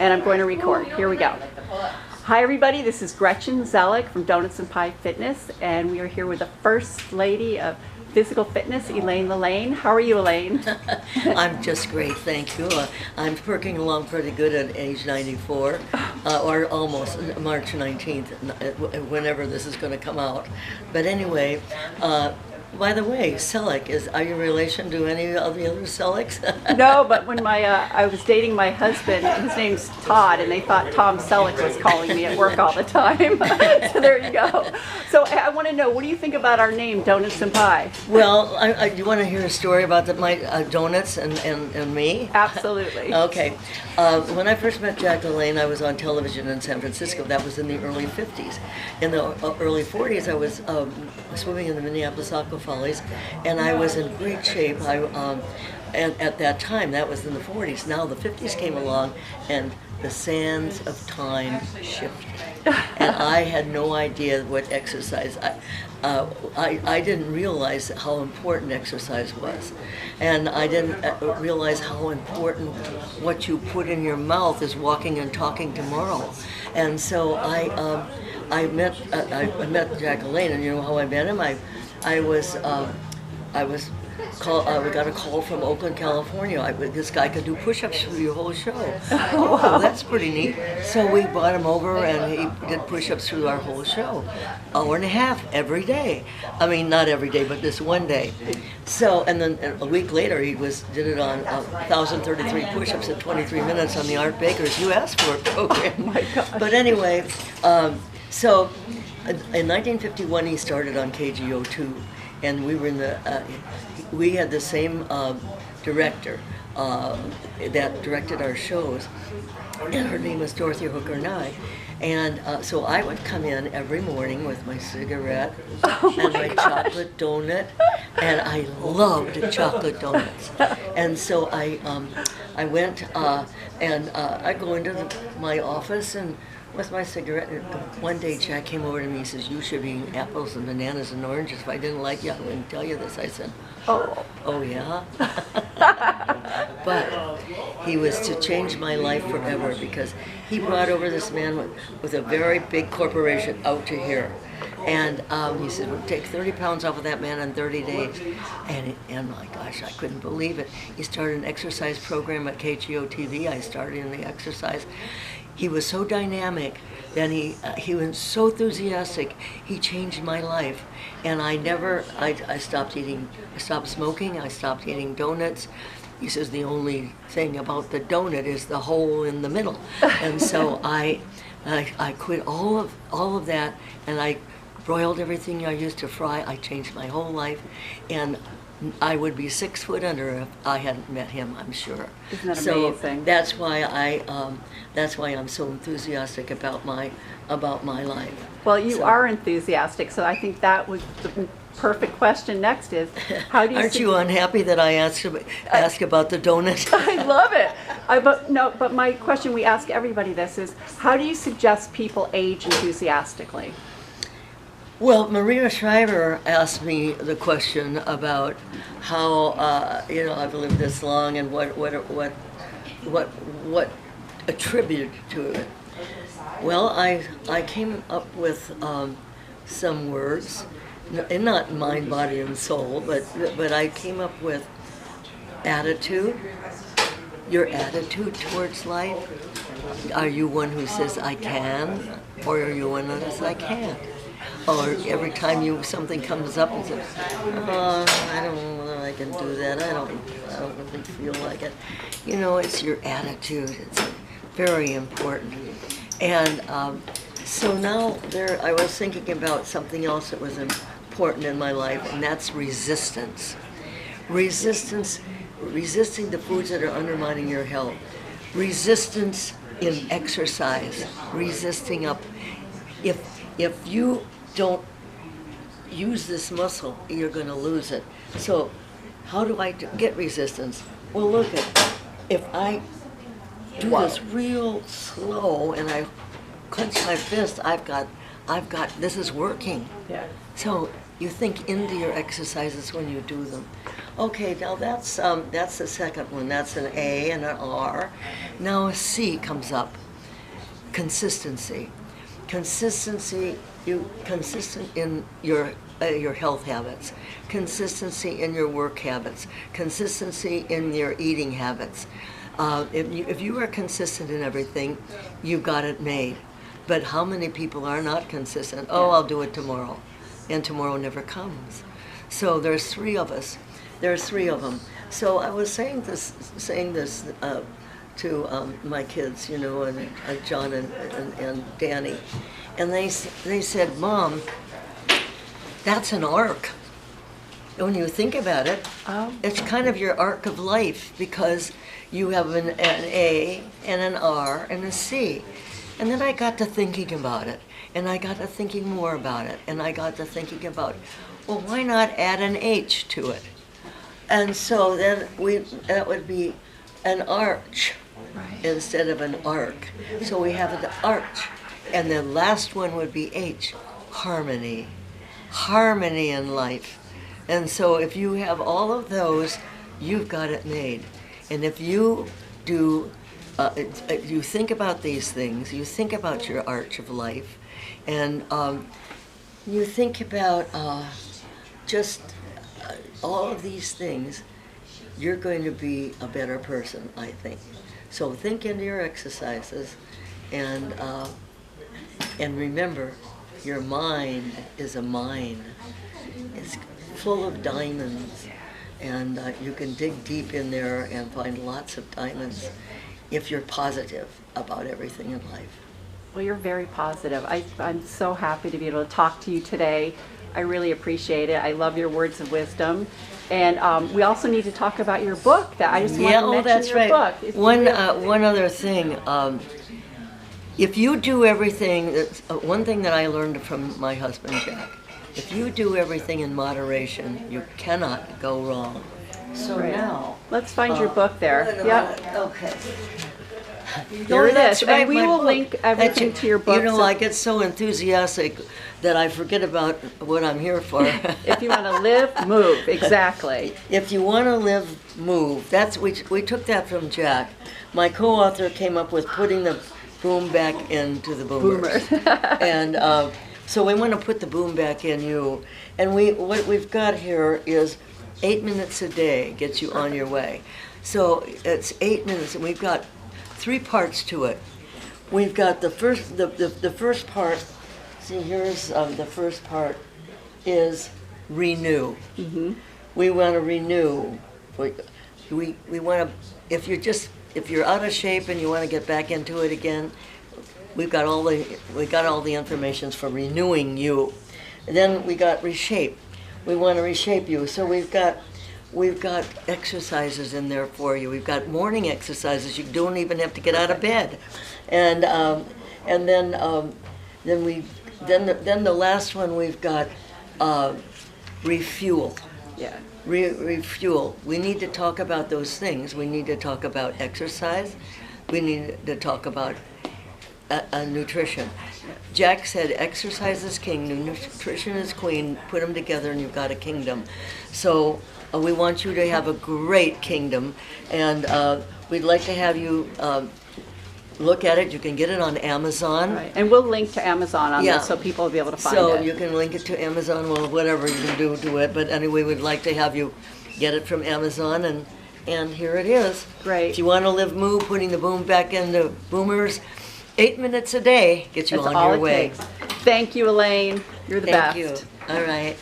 And I'm going to record. Here we go. Hi everybody, this is Gretchen Zellick from Donuts and Pie Fitness, and we are here with the First Lady of Physical Fitness, Elaine LaLanne. How are you, Elaine? I'm just great, thank you. I'm perking along pretty good at age 94, or almost March 19th, whenever this is going to come out. But anyway, by the way, Selleck, are you relation to any of the other Sellecks? No, but when I was dating my husband, his name's Todd, and they thought Tom Selleck was calling me at work all the time. So there you go. So I want to know, what do you think about our name, Donuts and Pie? Well, you want to hear a story about my donuts and me? Absolutely. Okay. When I first met Jack LaLanne, I was on television in San Francisco. That was in the early 50s. In the early 40s, I was swimming in the Minneapolis Aqua Follies, and I was in great shape. And at that time, that was in the 40s. Now the 50s came along, and the sands of time shifted. And I had no idea what exercise. I didn't realize how important exercise was, and I didn't realize how important what you put in your mouth is walking and talking tomorrow. And so I met Jack LaLanne, and you know how I met him? We got a call from Oakland, California. This guy could do push-ups for your whole show. Oh, that's pretty neat. So we brought him over, and he did push-ups through our whole show, hour and a half every day. I mean, not every day, but this one day. So, and then a week later, he did it on 1,033 push-ups in 23 minutes on the Art Baker's You Asked For It program. Oh my gosh. But anyway, so in 1951, he started on KGO2. And we were we had the same director that directed our shows, and her name was Dorothy Hooker Nye. And so I would come in every morning with my cigarette and my chocolate donut, and I loved chocolate donuts. And so I went and I'd go into my office and with my cigarette, and one day Jack came over to me and says, "You should be eating apples and bananas and oranges. If I didn't like you, I wouldn't tell you this." I said, oh yeah? But he was to change my life forever, because he brought over this man with a very big corporation out to here. And he said, "We'll take 30 pounds off of that man in 30 days. And my gosh, I couldn't believe it. He started an exercise program at KGO TV. I started in the exercise. He was so dynamic, then he was so enthusiastic. He changed my life, and I stopped smoking. I stopped eating donuts. He says the only thing about the donut is the hole in the middle, and so I quit all of that, and I broiled everything I used to fry. I changed my whole life, and I would be 6 foot under if I hadn't met him, I'm sure. Isn't that amazing? So that's why I'm so enthusiastic about my life. Well, you are enthusiastic, so I think that was the perfect question. Next is, how do you? Aren't you unhappy that I ask about the donut? I love it. But my question, we ask everybody this, is how do you suggest people age enthusiastically? Well, Maria Shriver asked me the question about how I've lived this long and what attributed to it. Well, I came up with some words, and not mind, body, and soul, but I came up with attitude. Your attitude towards life. Are you one who says I can, or are you one that says I can't? Or every time something comes up and says, I don't know whether I can do that. I don't really feel like it. You know, it's your attitude. It's very important. And so now I was thinking about something else that was important in my life, and that's resistance. Resisting the foods that are undermining your health. Resistance in exercise. Resisting up. If you don't use this muscle, you're going to lose it. So how do I get resistance? Well, look if I do this real slow and I clench my fist, I've got this is working. Yeah. So you think into your exercises when you do them. Okay, now that's the second one. That's an A and an R. Now a C comes up. Consistency. Consistency. You consistent in your health habits. Consistency in your work habits. Consistency in your eating habits. If you are consistent in everything, you got it made. But how many people are not consistent? Oh, I'll do it tomorrow, and tomorrow never comes. So there's three of us. There's three of them. So I was saying this to my kids, you know, and John and Danny, and they said, "Mom, that's an arc." When you think about it, it's kind of your arc of life, because you have an A and an R and a C. And then I got to thinking about it, and I got to thinking more about it, and I got to thinking about, well, why not add an H to it? And so then that would be an arch, right, instead of an arc. So we have an arch. And the last one would be H, harmony. Harmony in life. And so if you have all of those, you've got it made. And if you do, you think about these things, you think about your arch of life, and you think about just all of these things, you're going to be a better person, I think. So think into your exercises, and remember, your mind is a mine. It's full of diamonds, and you can dig deep in there and find lots of diamonds if you're positive about everything in life. Well, you're very positive. I'm so happy to be able to talk to you today. I really appreciate it. I love your words of wisdom. And we also need to talk about your book. That I just want to mention that's your right. book. One other thing. If you do everything, one thing that I learned from my husband, Jack, if you do everything in moderation, you cannot go wrong. So right. Now, let's find your book there. Yep. Okay. Here it is. Right, and we will link everything to your book. You know, I get so enthusiastic that I forget about what I'm here for. If you want to live, move. Exactly. If you want to live, move. We took that from Jack. My co-author came up with putting the boom back into the boomers. And so we want to put the boom back in you. And what we've got here is 8 minutes a day gets you on your way. So it's 8 minutes, and we've got 3 parts to it. We've got the first part. See, here's the first part is renew. Mm-hmm. We want to renew. We want to. If you're out of shape and you want to get back into it again, we got all the information for renewing you. And then we got reshape. We want to reshape you. So we've got exercises in there for you. We've got morning exercises. You don't even have to get out of bed. And then the last one we've got refuel. Yeah. Refuel. We need to talk about those things. We need to talk about exercise. We need to talk about nutrition. Jack said exercise is king, nutrition is queen, put them together and you've got a kingdom. So we want you to have a great kingdom, and we'd like to have you look at it. You can get it on Amazon. Right. And we'll link to Amazon on this so people will be able to find it. So you can link it to Amazon, well, whatever you can do to it. But anyway, we'd like to have you get it from Amazon, and here it is. Great. If you want to live, move, putting the boom back into boomers, 8 minutes a day gets you That's on all your it way. takes. Thank you, Elaine. You're the best. Thank you. All right.